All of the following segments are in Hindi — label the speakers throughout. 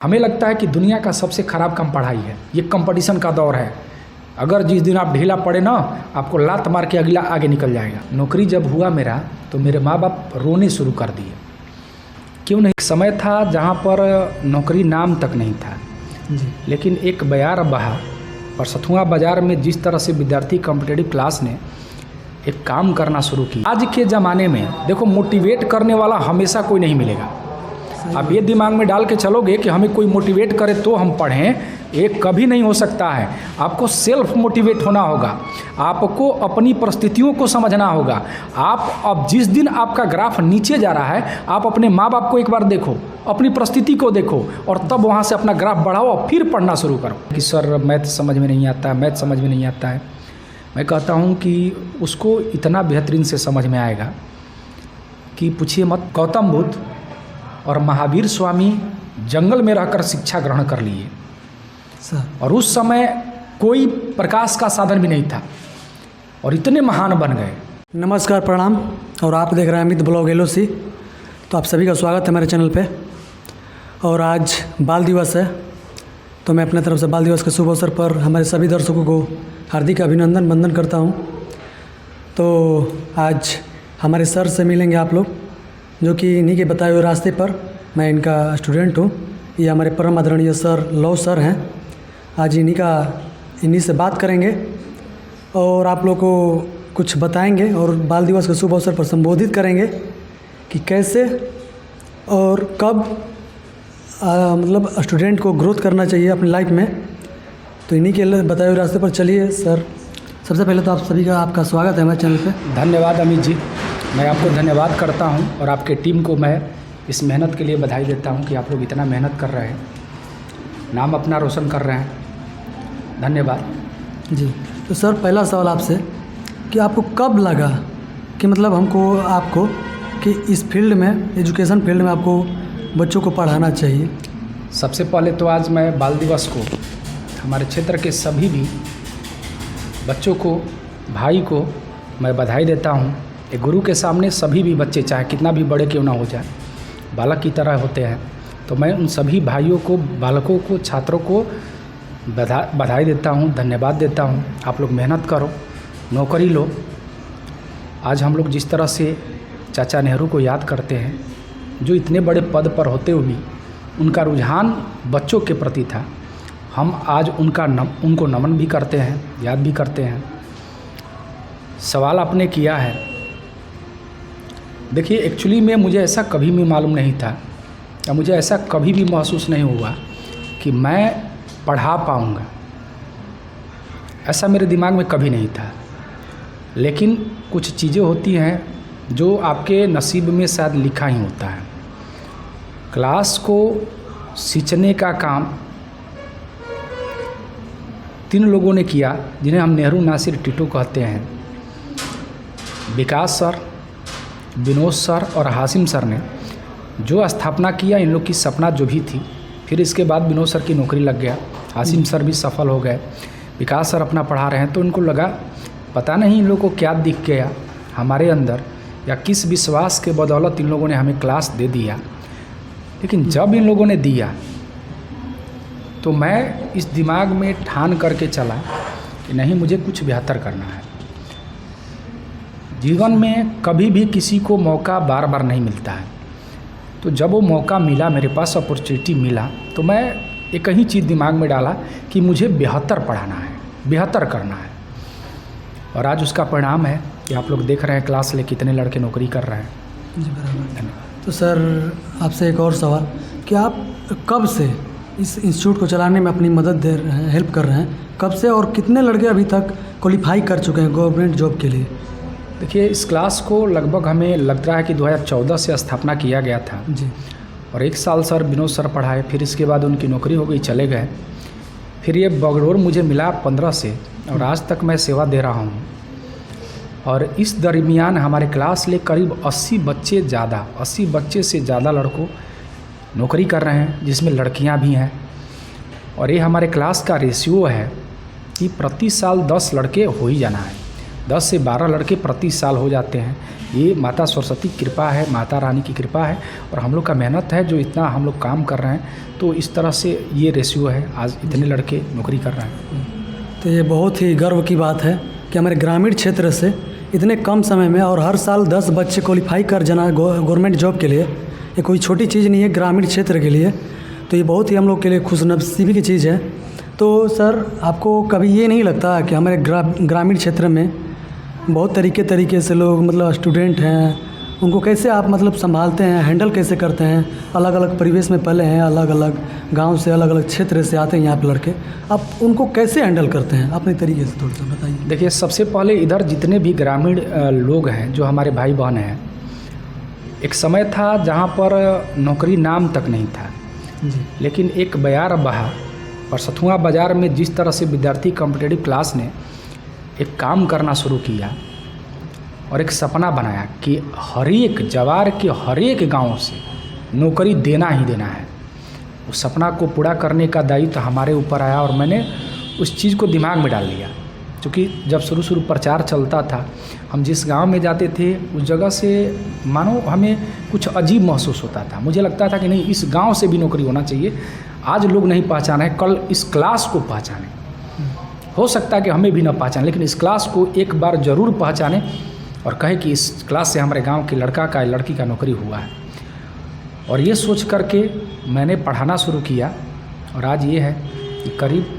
Speaker 1: हमें लगता है कि दुनिया का सबसे ख़राब काम पढ़ाई है। ये कंपटीशन का दौर है। अगर जिस दिन आप ढीला पड़े ना, आपको लात मार के अगला आगे निकल जाएगा। नौकरी जब हुआ मेरा, तो मेरे माँ बाप रोने शुरू कर दिए। क्यों नहीं? समय था जहाँ पर नौकरी नाम तक नहीं था जी। लेकिन एक बयार बहा और सथुआ बाज़ार में जिस तरह से विद्यार्थी कॉम्पिटिटिव क्लास ने एक काम करना शुरू किया। आज के ज़माने में देखो, मोटिवेट करने वाला हमेशा कोई नहीं मिलेगा। आप ये दिमाग में डाल के चलोगे कि हमें कोई मोटिवेट करे तो हम पढ़ें, ये कभी नहीं हो सकता है। आपको सेल्फ मोटिवेट होना होगा। आपको अपनी परिस्थितियों को समझना होगा। आप अब जिस दिन आपका ग्राफ नीचे जा रहा है, आप अपने माँ बाप को एक बार देखो, अपनी परिस्थिति को देखो और तब वहाँ से अपना ग्राफ बढ़ाओ और फिर पढ़ना शुरू करो। कि सर मैथ समझ में नहीं आता, मैथ समझ में नहीं आता है। मैं कहता हूँ कि उसको इतना बेहतरीन से समझ में आएगा कि पूछिए मत। गौतम बुद्ध और महावीर स्वामी जंगल में रहकर शिक्षा ग्रहण कर लिए सर, और उस समय कोई प्रकाश का साधन भी नहीं था और इतने महान बन गए।
Speaker 2: नमस्कार, प्रणाम। और आप देख रहे हैं अमित ब्लॉग LOC। तो आप सभी का स्वागत है मेरे चैनल पे। और आज बाल दिवस है, तो मैं अपने तरफ से बाल दिवस के शुभ अवसर पर हमारे सभी दर्शकों को हार्दिक अभिनंदन वंदन करता हूँ। तो आज हमारे सर से मिलेंगे आप लोग, जो कि इन्हीं के बताए हुए रास्ते पर मैं इनका स्टूडेंट हूँ। ये हमारे परम आदरणीय सर लौ सर हैं। आज इन्हीं से बात करेंगे और आप लोग को कुछ बताएंगे और बाल दिवस के शुभ अवसर पर संबोधित करेंगे कि कैसे और कब मतलब स्टूडेंट को ग्रोथ करना चाहिए अपनी लाइफ में। तो इन्हीं के बताए हुए रास्ते पर चलिए सर। सबसे पहले तो आप सभी का आपका स्वागत है हमारे चैनल पे।
Speaker 1: धन्यवाद अमित जी, मैं आपको धन्यवाद करता हूं और आपके टीम को मैं इस मेहनत के लिए बधाई देता हूं कि आप लोग इतना मेहनत कर रहे हैं, नाम अपना रोशन कर रहे हैं। धन्यवाद
Speaker 2: जी। तो सर, पहला सवाल आपसे कि आपको कब लगा कि मतलब आपको कि इस फील्ड में, एजुकेशन फील्ड में आपको बच्चों को पढ़ाना चाहिए?
Speaker 1: सबसे पहले तो आज मैं बाल दिवस को हमारे क्षेत्र के सभी भी बच्चों को, भाई को मैं बधाई देता हूं। एक गुरु के सामने सभी भी बच्चे, चाहे कितना भी बड़े क्यों ना हो जाए, बालक की तरह होते हैं। तो मैं उन सभी भाइयों को, बालकों को, छात्रों को बधाई देता हूं, धन्यवाद देता हूं। आप लोग मेहनत करो, नौकरी लो। आज हम लोग जिस तरह से चाचा नेहरू को याद करते हैं, जो इतने बड़े पद पर होते हुए भी उनका रुझान बच्चों के प्रति था, हम आज उनको नमन भी करते हैं, याद भी करते हैं। सवाल आपने किया है, देखिए एक्चुअली में मुझे ऐसा कभी भी मालूम नहीं था या मुझे ऐसा कभी भी महसूस नहीं हुआ कि मैं पढ़ा पाऊँगा। ऐसा मेरे दिमाग में कभी नहीं था। लेकिन कुछ चीज़ें होती हैं जो आपके नसीब में शायद लिखा ही होता है। क्लास को सींचने का काम 3 लोगों ने किया, जिन्हें हम नेहरू नासिर टिटो कहते हैं। विकास सर, विनोद सर और हासिम सर ने जो स्थापना किया, इन लोग की सपना जो भी थी। फिर इसके बाद विनोद सर की नौकरी लग गया, हासिम सर भी सफल हो गए, विकास सर अपना पढ़ा रहे हैं। तो इनको लगा, पता नहीं इन लोगों को क्या दिख गया हमारे अंदर या किस विश्वास के बदौलत इन लोगों ने हमें क्लास दे दिया। लेकिन जब इन लोगों ने दिया तो मैं इस दिमाग में ठान करके चला कि नहीं, मुझे कुछ बेहतर करना है। जीवन में कभी भी किसी को मौका बार बार नहीं मिलता है। तो जब वो मौका मिला, मेरे पास अपॉर्चुनिटी मिला, तो मैं एक ही चीज़ दिमाग में डाला कि मुझे बेहतर पढ़ाना है, बेहतर करना है। और आज उसका परिणाम है कि आप लोग देख रहे हैं क्लास ले कितने लड़के नौकरी कर रहे हैं।
Speaker 2: जी बराबर। धन्यवाद। तो सर, आपसे एक और सवाल कि आप कब से इस इंस्टीट्यूट को चलाने में अपनी मदद दे रहे हैं, हेल्प कर रहे हैं? कब से और कितने लड़के अभी तक क्वालिफाई कर चुके हैं गवर्नमेंट जॉब के लिए?
Speaker 1: देखिए, इस क्लास को लगभग हमें लग रहा है कि 2014 से स्थापना किया गया था
Speaker 2: जी। और
Speaker 1: 1 साल सर विनोद सर पढ़ाए, फिर इसके बाद उनकी नौकरी हो गई, चले गए। फिर ये बगडोर मुझे मिला 15 से, और आज तक मैं सेवा दे रहा हूँ। और इस दरमियान हमारे क्लास ले करीब 80 बच्चे से ज़्यादा लड़कों नौकरी कर रहे हैं, जिसमें लड़कियाँ भी हैं। और ये हमारे क्लास का रेशियो है कि प्रति साल 10 लड़के हो ही जाना है। 10 से 12 लड़के प्रति साल हो जाते हैं। ये माता सरस्वती की कृपा है, माता रानी की कृपा है और हम लोग का मेहनत है जो इतना हम लोग काम कर रहे हैं। तो इस तरह से ये रेशियो है, आज इतने लड़के नौकरी कर रहे हैं।
Speaker 2: तो ये बहुत ही गर्व की बात है कि हमारे ग्रामीण क्षेत्र से इतने कम समय में और हर साल 10 बच्चे क्वालिफाई कर जाना गवर्नमेंट जॉब के लिए, ये कोई छोटी चीज़ नहीं है ग्रामीण क्षेत्र के लिए। तो ये बहुत ही हम लोग के लिए खुशनसीबी की चीज़ है। तो सर, आपको कभी ये नहीं लगता कि हमारे ग्रामीण क्षेत्र में बहुत तरीके से लोग मतलब स्टूडेंट हैं, उनको कैसे आप मतलब संभालते हैं, हैंडल कैसे करते हैं? अलग अलग परिवेश में पले हैं, अलग अलग गांव से, अलग अलग क्षेत्र से आते हैं यहाँ पे लड़के, आप उनको कैसे हैंडल करते हैं अपने तरीके से? थोड़ा सा बताइए।
Speaker 1: देखिए, सबसे पहले इधर जितने भी ग्रामीण लोग हैं, जो हमारे भाई बहन हैं, एक समय था जहाँ पर नौकरी नाम तक नहीं था
Speaker 2: जी।
Speaker 1: लेकिन एक बयार बहा और सथुआ बाज़ार में जिस तरह से विद्यार्थी कॉम्पिटिटिव क्लास ने एक काम करना शुरू किया और एक सपना बनाया कि हर एक जवार के हर एक गाँव से नौकरी देना ही देना है, उस सपना को पूरा करने का दायित्व हमारे ऊपर आया और मैंने उस चीज़ को दिमाग में डाल लिया। क्योंकि जब शुरू प्रचार चलता था, हम जिस गांव में जाते थे उस जगह से मानो हमें कुछ अजीब महसूस होता था। मुझे लगता था कि नहीं, इस गांव से भी नौकरी होना चाहिए। आज लोग नहीं पहचाने, कल इस क्लास को पहचाने। हो सकता है कि हमें भी ना पहचाने, लेकिन इस क्लास को एक बार ज़रूर पहचाने और कहे कि इस क्लास से हमारे गाँव के लड़का का लड़की का नौकरी हुआ है। और ये सोच करके मैंने पढ़ाना शुरू किया और आज ये है कि करीब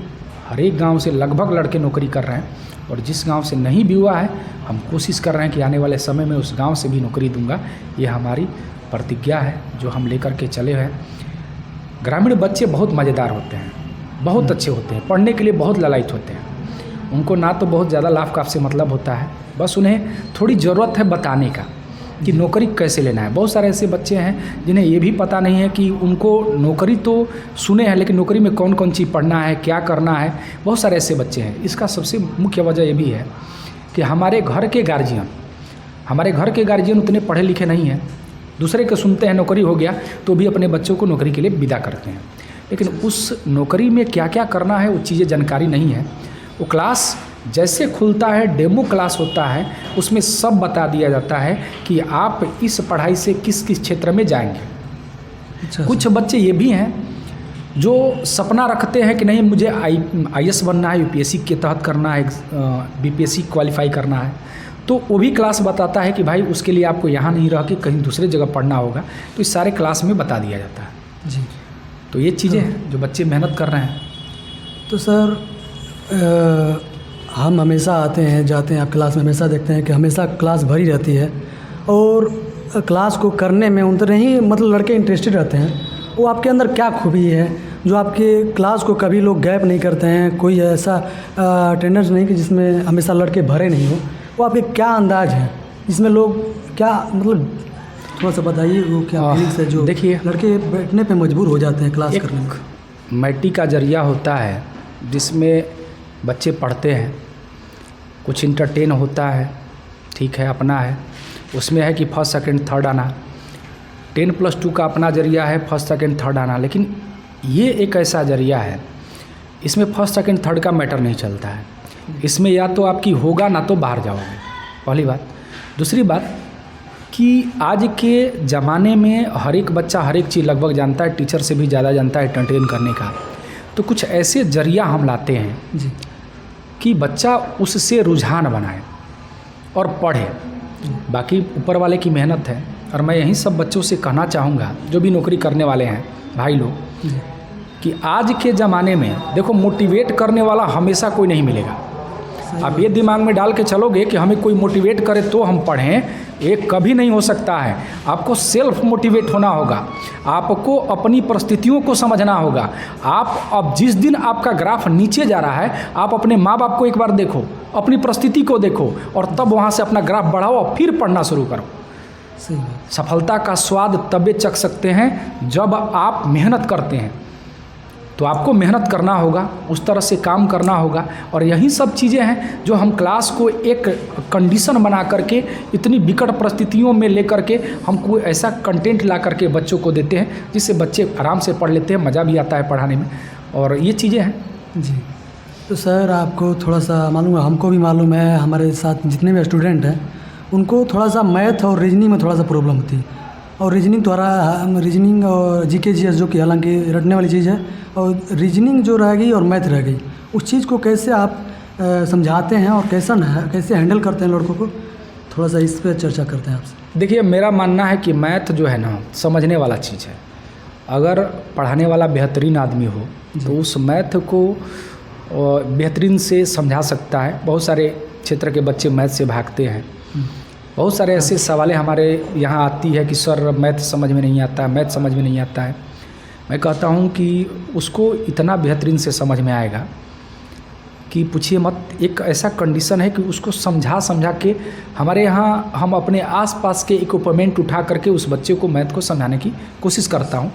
Speaker 1: हर एक गांव से लगभग लड़के नौकरी कर रहे हैं। और जिस गांव से नहीं भी हुआ है, हम कोशिश कर रहे हैं कि आने वाले समय में उस गांव से भी नौकरी दूंगा। ये हमारी प्रतिज्ञा है जो हम लेकर के चले हैं। ग्रामीण बच्चे बहुत मज़ेदार होते हैं, बहुत अच्छे होते हैं, पढ़ने के लिए बहुत ललायत होते हैं। उनको ना तो बहुत ज़्यादा लाभ का आपसे मतलब होता है, बस उन्हें थोड़ी ज़रूरत है बताने का कि नौकरी कैसे लेना है। बहुत सारे ऐसे बच्चे हैं जिन्हें ये भी पता नहीं है कि उनको नौकरी तो सुने हैं, लेकिन नौकरी में कौन कौन चीज़ पढ़ना है, क्या करना है। बहुत सारे ऐसे बच्चे हैं। इसका सबसे मुख्य वजह ये भी है कि हमारे घर के गार्जियन उतने पढ़े लिखे नहीं हैं। दूसरे के सुनते हैं नौकरी हो गया तो भी अपने बच्चों को नौकरी के लिए विदा करते हैं, लेकिन उस नौकरी में क्या क्या करना है वो चीज़ें जानकारी नहीं है। वो क्लास जैसे खुलता है, डेमो क्लास होता है, उसमें सब बता दिया जाता है कि आप इस पढ़ाई से किस किस क्षेत्र में जाएंगे।
Speaker 2: अच्छा।
Speaker 1: कुछ बच्चे ये भी हैं जो सपना रखते हैं कि नहीं, मुझे IAS बनना है, UPSC के तहत करना है, BPSC क्वालिफाई करना है, तो वो भी क्लास बताता है कि भाई उसके लिए आपको यहाँ नहीं रह के कहीं दूसरे जगह पढ़ना होगा। तो इस सारे क्लास में बता दिया जाता है
Speaker 2: जी।
Speaker 1: तो ये चीज़ें हैं जो बच्चे मेहनत कर रहे हैं।
Speaker 2: तो सर, हम हमेशा आते हैं जाते हैं, आप क्लास में हमेशा देखते हैं कि हमेशा क्लास भरी रहती है और क्लास को करने में उतने ही मतलब लड़के इंटरेस्टेड रहते हैं। वो आपके अंदर क्या खूबी है जो आपके क्लास को कभी लोग गैप नहीं करते हैं? कोई ऐसा अटेंडेंस नहीं कि जिसमें हमेशा लड़के भरे नहीं हो। वो आपके क्या अंदाज है इसमें लोग क्या मतलब थोड़ा सा बताइए, वो क्या फीलिंग्स है जो
Speaker 1: देखिए,
Speaker 2: लड़के बैठने पे मजबूर हो जाते हैं क्लास करने में?
Speaker 1: मैटी का जरिया होता है जिसमें बच्चे पढ़ते हैं, कुछ इंटरटेन होता है, ठीक है, अपना है, उसमें है कि फर्स्ट सेकंड थर्ड आना। 10+2 का अपना जरिया है फर्स्ट सेकंड थर्ड आना, लेकिन ये एक ऐसा जरिया है इसमें फर्स्ट सेकंड थर्ड का मैटर नहीं चलता है। इसमें या तो आपकी होगा ना तो बाहर जाओगे, पहली बात। दूसरी बात कि आज के ज़माने में हर एक बच्चा हर एक चीज़ लगभग जानता है, टीचर से भी ज़्यादा जानता है एंटरटेन करने का। तो कुछ ऐसे जरिया हम लाते हैं
Speaker 2: जी
Speaker 1: कि बच्चा उससे रुझान बनाए और पढ़े। बाकी ऊपर वाले की मेहनत है। और मैं यही सब बच्चों से कहना चाहूँगा जो भी नौकरी करने वाले हैं भाई लोग, कि आज के ज़माने में देखो, मोटिवेट करने वाला हमेशा कोई नहीं मिलेगा। आप ये दिमाग में डाल के चलोगे कि हमें कोई मोटिवेट करे तो हम पढ़ें, ये कभी नहीं हो सकता है। आपको सेल्फ मोटिवेट होना होगा, आपको अपनी परिस्थितियों को समझना होगा। आप अब जिस दिन आपका ग्राफ नीचे जा रहा है, आप अपने माँ बाप को एक बार देखो, अपनी परिस्थिति को देखो और तब वहाँ से अपना ग्राफ बढ़ाओ और फिर पढ़ना शुरू करो।
Speaker 2: सही बात।
Speaker 1: सफलता का स्वाद तबे चख सकते हैं जब आप मेहनत करते हैं। तो आपको मेहनत करना होगा, उस तरह से काम करना होगा। और यही सब चीज़ें हैं जो हम क्लास को एक कंडीशन बना करके, इतनी विकट परिस्थितियों में लेकर के हम कोई ऐसा कंटेंट ला करके बच्चों को देते हैं जिससे बच्चे आराम से पढ़ लेते हैं, मज़ा भी आता है पढ़ाने में। और ये चीज़ें हैं
Speaker 2: जी। तो सर आपको थोड़ा सा मालूम है, हमको भी मालूम है, हमारे साथ जितने भी स्टूडेंट हैं उनको थोड़ा सा मैथ और रीजनिंग में थोड़ा सा प्रॉब्लम होती है। और रीजनिंग रीजनिंग और जीके जीएस जो कि हालांकि रटने वाली चीज़ है, और रीजनिंग जो रह गई और मैथ रह गई, उस चीज़ को कैसे आप समझाते हैं और कैसे हैंडल करते हैं लड़कों को, थोड़ा सा इस पर चर्चा करते हैं आपसे।
Speaker 1: देखिए, मेरा मानना है कि मैथ जो है ना, समझने वाला चीज़ है। अगर पढ़ाने वाला बेहतरीन आदमी हो तो उस मैथ को बेहतरीन से समझा सकता है। बहुत सारे क्षेत्र के बच्चे मैथ से भागते हैं। बहुत सारे ऐसे सवालें हमारे यहाँ आती है कि सर मैथ समझ में नहीं आता है, मैथ समझ में नहीं आता है। मैं कहता हूँ कि उसको इतना बेहतरीन से समझ में आएगा कि पूछिए मत। एक ऐसा कंडीशन है कि उसको समझा के हमारे यहाँ हम अपने आसपास के इक्विपमेंट उठा करके उस बच्चे को मैथ को समझाने की कोशिश करता हूँ।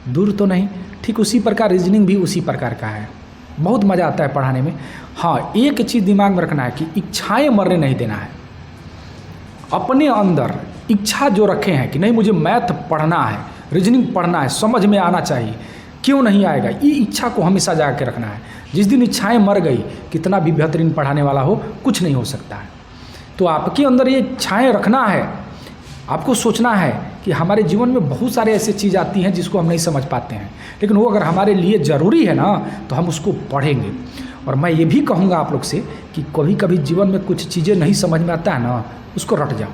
Speaker 1: दूर तो नहीं, ठीक उसी प्रकार रीजनिंग भी उसी प्रकार का है। बहुत मज़ा आता है पढ़ाने में। हाँ, एक चीज़ दिमाग में रखना है कि इच्छाएं मरने नहीं देना है। अपने अंदर इच्छा जो रखे हैं कि नहीं मुझे मैथ पढ़ना है, रीजनिंग पढ़ना है, समझ में आना चाहिए, क्यों नहीं आएगा, ये इच्छा को हमेशा जगा के रखना है। जिस दिन इच्छाएं मर गई, कितना भी बेहतरीन पढ़ाने वाला हो, कुछ नहीं हो सकता है। तो आपके अंदर ये इच्छाएं रखना है। आपको सोचना है कि हमारे जीवन में बहुत सारे ऐसे चीज़ आती हैं जिसको हम नहीं समझ पाते हैं, लेकिन वो अगर हमारे लिए ज़रूरी है ना तो हम उसको पढ़ेंगे। और मैं ये भी कहूँगा आप लोग से कि कभी कभी जीवन में कुछ चीज़ें नहीं समझ में आता है ना, उसको रट जाओ।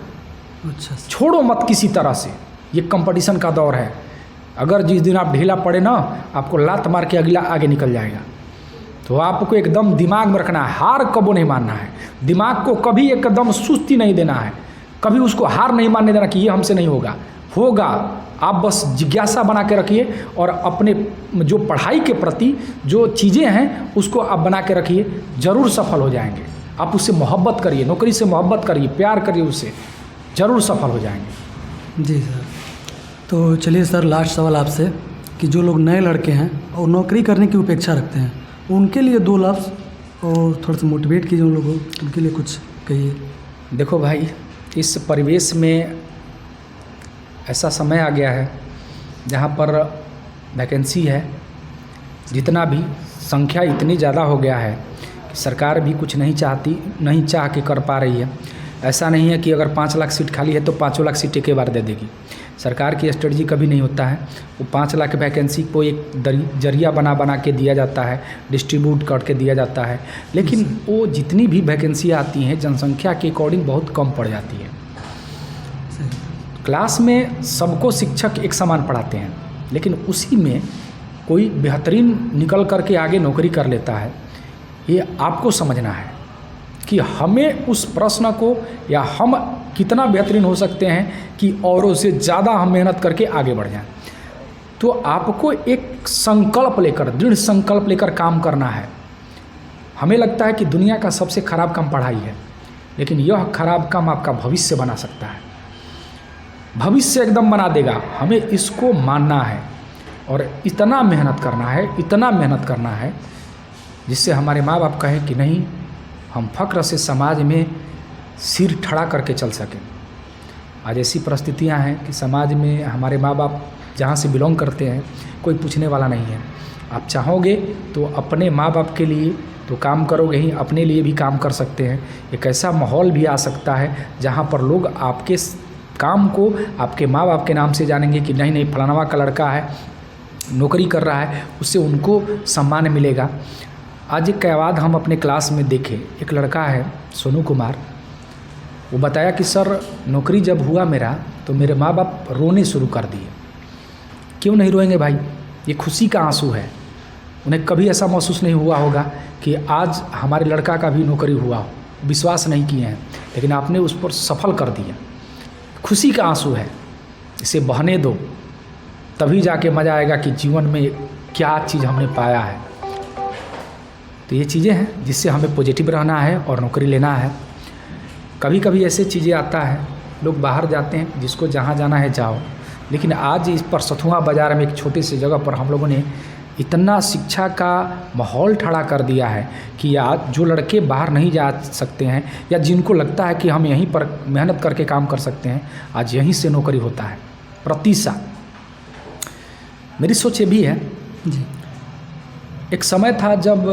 Speaker 2: अच्छा,
Speaker 1: छोड़ो मत किसी तरह से। ये कंपटीशन का दौर है। अगर जिस दिन आप ढीला पड़े ना, आपको लात मार के अगला आगे निकल जाएगा। तो आपको एकदम दिमाग में रखना है, हार कबो नहीं मानना है। दिमाग को कभी एकदम सुस्ती नहीं देना है, कभी उसको हार नहीं मानने देना कि ये हमसे नहीं होगा। होगा, आप बस जिज्ञासा बना के रखिए और अपने जो पढ़ाई के प्रति जो चीज़ें हैं उसको आप बना के रखिए, ज़रूर सफल हो जाएंगे। आप उससे मोहब्बत करिए, नौकरी से मोहब्बत करिए, प्यार करिए उससे, ज़रूर सफल हो जाएंगे।
Speaker 2: जी सर। तो चलिए सर, लास्ट सवाल आपसे कि जो लोग नए लड़के हैं और नौकरी करने की अपेक्षा रखते हैं, उनके लिए 2 लफ्ज़ और थोड़ा सा मोटिवेट कीजिए उन लोगों को, उनके लिए कुछ कहिए।
Speaker 1: देखो भाई, इस परिवेश में ऐसा समय आ गया है जहाँ पर वैकेंसी है, जितना भी संख्या इतनी ज़्यादा हो गया है कि सरकार भी कुछ नहीं चाह के कर पा रही है। ऐसा नहीं है कि अगर 5 लाख सीट खाली है तो 5 लाख सीट एक बार दे देगी। सरकार की स्ट्रेटजी कभी नहीं होता है। वो 5 लाख वैकेंसी को एक जरिया बना के दिया जाता है, डिस्ट्रीब्यूट करके दिया जाता है, लेकिन वो जितनी भी वैकेंसी आती हैं जनसंख्या के अकॉर्डिंग बहुत कम पड़ जाती है। क्लास में सबको शिक्षक एक समान पढ़ाते हैं, लेकिन उसी में कोई बेहतरीन निकल करके आगे नौकरी कर लेता है। ये आपको समझना है कि हमें उस प्रश्न को, या हम कितना बेहतरीन हो सकते हैं कि औरों से ज़्यादा हम मेहनत करके आगे बढ़ जाएं। तो आपको एक संकल्प लेकर, दृढ़ संकल्प लेकर काम करना है। हमें लगता है कि दुनिया का सबसे खराब काम पढ़ाई है, लेकिन यह खराब काम आपका भविष्य बना सकता है, भविष्य एकदम बना देगा। हमें इसको मानना है और इतना मेहनत करना है जिससे हमारे माँ बाप कहें कि नहीं, हम फ़ख्र से समाज में सिर ठड़ा करके चल सकें। आज ऐसी परिस्थितियाँ हैं कि समाज में हमारे माँ बाप जहाँ से बिलोंग करते हैं, कोई पूछने वाला नहीं है। आप चाहोगे तो अपने माँ बाप के लिए तो काम करोगे ही, अपने लिए भी काम कर सकते हैं। एक ऐसा माहौल भी आ सकता है जहाँ पर लोग आपके काम को आपके माँ बाप के नाम से जानेंगे कि नहीं नहीं फलानवा का लड़का है, नौकरी कर रहा है, उससे उनको सम्मान मिलेगा। आज एक बाद हम अपने क्लास में देखे, एक लड़का है सोनू कुमार, वो बताया कि सर नौकरी जब हुआ मेरा तो मेरे माँ बाप रोने शुरू कर दिए। क्यों नहीं रोएंगे भाई, ये खुशी का आंसू है। उन्हें कभी ऐसा महसूस नहीं हुआ होगा कि आज हमारे लड़का का भी नौकरी हुआ हो, विश्वास नहीं किए हैं, लेकिन आपने उस पर सफल कर दिया। खुशी का आंसू है, इसे बहने दो, तभी जाके मज़ा आएगा कि जीवन में क्या चीज़ हमने पाया है। तो ये चीज़ें हैं जिससे हमें पॉजिटिव रहना है और नौकरी लेना है। कभी कभी ऐसे चीज़ें आता है, लोग बाहर जाते हैं, जिसको जहाँ जाना है जाओ, लेकिन आज इस पर सथुआ बाज़ार में एक छोटे से जगह पर हम लोगों ने इतना शिक्षा का माहौल खड़ा कर दिया है कि आज जो लड़के बाहर नहीं जा सकते हैं या जिनको लगता है कि हम यहीं पर मेहनत करके काम कर सकते हैं, आज यहीं से नौकरी होता है प्रति साल। मेरी सोच ये भी है जी, एक समय था जब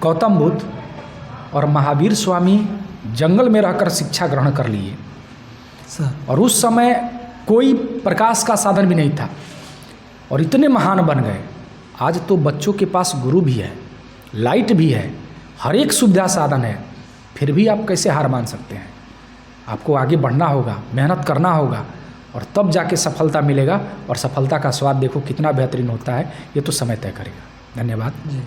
Speaker 1: गौतम बुद्ध और महावीर स्वामी जंगल में रहकर शिक्षा ग्रहण कर लिए
Speaker 2: सर
Speaker 1: और उस समय कोई प्रकाश का साधन भी नहीं था और इतने महान बन गए। आज तो बच्चों के पास गुरु भी है, लाइट भी है, हर एक सुविधा साधन है, फिर भी आप कैसे हार मान सकते हैं? आपको आगे बढ़ना होगा, मेहनत करना होगा और तब जाके सफलता मिलेगा। और सफलता का स्वाद देखो कितना बेहतरीन होता है, ये तो समय तय करेगा। धन्यवाद
Speaker 2: जी,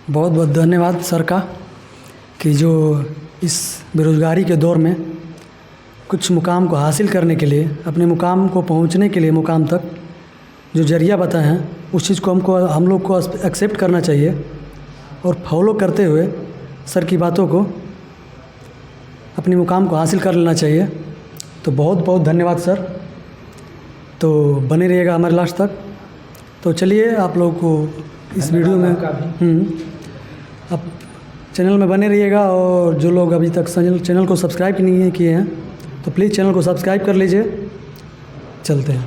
Speaker 2: बहुत बहुत धन्यवाद सर का कि जो इस बेरोज़गारी के दौर में कुछ मुकाम को हासिल करने के लिए, अपने मुकाम को पहुंचने के लिए मुकाम तक जो जरिया बताए हैं, उस चीज़ को हम लोग को एक्सेप्ट करना चाहिए और फॉलो करते हुए सर की बातों को अपने मुकाम को हासिल कर लेना चाहिए। तो बहुत बहुत धन्यवाद सर। तो बने रहिएगा हमारे लास्ट तक। तो चलिए आप लोगों को इस वीडियो में आप चैनल में बने रहिएगा और जो लोग अभी तक चैनल को सब्सक्राइब नहीं किए हैं तो प्लीज़ चैनल को सब्सक्राइब कर लीजिए। चलते हैं।